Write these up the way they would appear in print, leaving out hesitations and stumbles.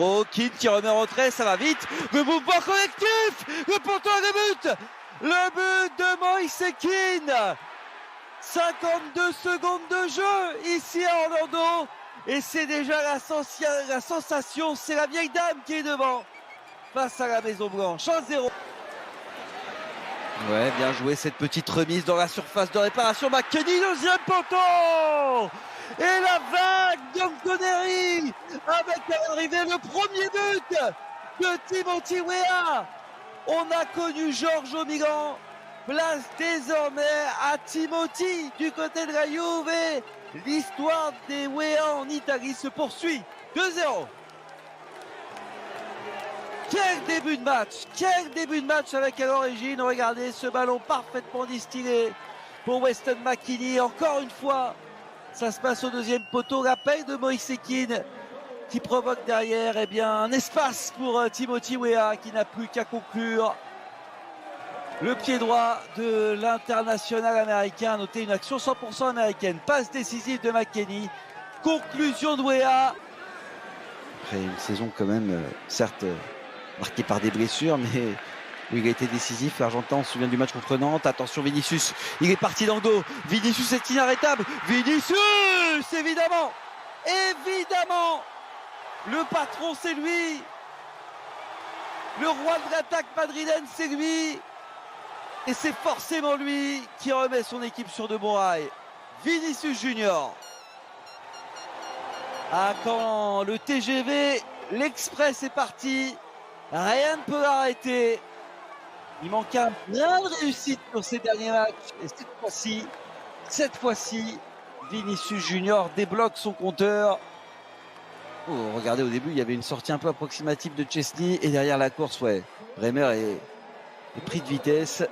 Oh, Keane qui remet en retrait, ça va vite. Le mouvement collectif, le poteau, le but. Le but de Moïse Keane. 52 secondes de jeu ici à Orlando. Et c'est déjà la sensation, c'est la vieille dame qui est devant. Face à la Maison Blanche, 1-0. Ouais, bien joué cette petite remise dans la surface de réparation. McKennie, deuxième poteau. Et la vague d'Anconeri avec à l'arrivée le premier but de Timothy Weah. On a connu Georges au Milan. Place désormais à Timothy du côté de la Juve. L'histoire des Weah en Italie se poursuit. 2-0. Quel début de match avec à l'origine. Regardez ce ballon parfaitement distillé pour Weston McKennie. Encore une fois, ça se passe au deuxième poteau. L'appel de Moïse Keane qui provoque derrière un espace pour Timothy Weah qui n'a plus qu'à conclure. Le pied droit de l'international américain a noté une action 100% américaine. Passe décisive de McKennie. Conclusion de Weah. Après une saison quand même, certes marquée par des blessures, mais où il a été décisif. L'Argentin, on se souvient du match contre Nantes. Attention Vinicius, il est parti dans le dos. Vinicius est inarrêtable. Vinicius, évidemment. Le patron, c'est lui. Le roi de l'attaque madrilène, c'est lui. Et c'est forcément lui qui remet son équipe sur de bons rails. Vinicius Junior. Ah, quand le TGV, l'Express est parti, rien ne peut l'arrêter. Il manque un plein de réussite sur ces derniers matchs. Et cette fois-ci, Vinicius Junior débloque son compteur. Oh, regardez, au début, il y avait une sortie un peu approximative de Chesney. Et derrière la course, ouais, Bremer est pris de vitesse.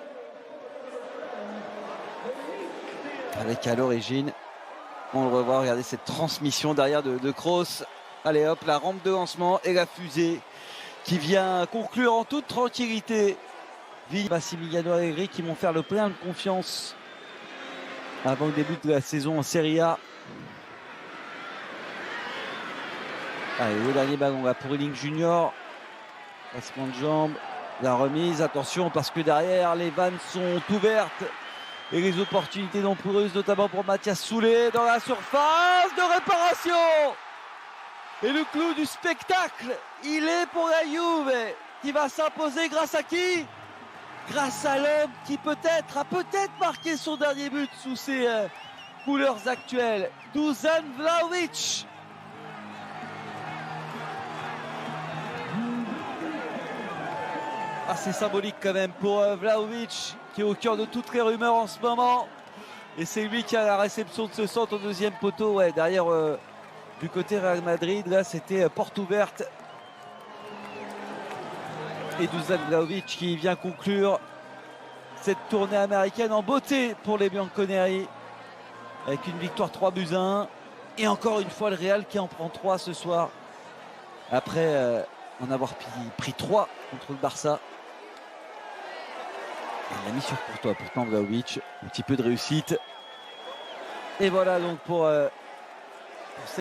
Avec à l'origine, on le revoit, regardez cette transmission derrière de Kroos. Allez hop, la rampe de lancement et la fusée qui vient conclure en toute tranquillité. Massimiliano Allegri qui vont faire le plein de confiance avant le début de la saison en Serie A. Allez, le dernier ballon là pour Ealing Junior. Passement de jambe, la remise, attention parce que derrière les vannes sont ouvertes. Et les opportunités nombreuses, notamment pour Mathias Soulé dans la surface de réparation. Et le clou du spectacle, il est pour la Juve qui va s'imposer grâce à qui? Grâce à l'homme qui a peut-être marqué son dernier but sous ses couleurs actuelles. Dusan Vlahovic. C'est symbolique quand même pour Vlahovic qui est au cœur de toutes les rumeurs en ce moment. Et c'est lui qui a la réception de ce centre au deuxième poteau. Ouais, derrière du côté Real Madrid, là c'était porte ouverte. Et Dusan Vlahovic qui vient conclure cette tournée américaine en beauté pour les Bianconeri. Avec une victoire 3-1. Et encore une fois le Real qui en prend 3 ce soir. Après en avoir pris 3 contre le Barça. Il l'a mis sur Courtois, pourtant Vlahovic, un petit peu de réussite. Et voilà donc pour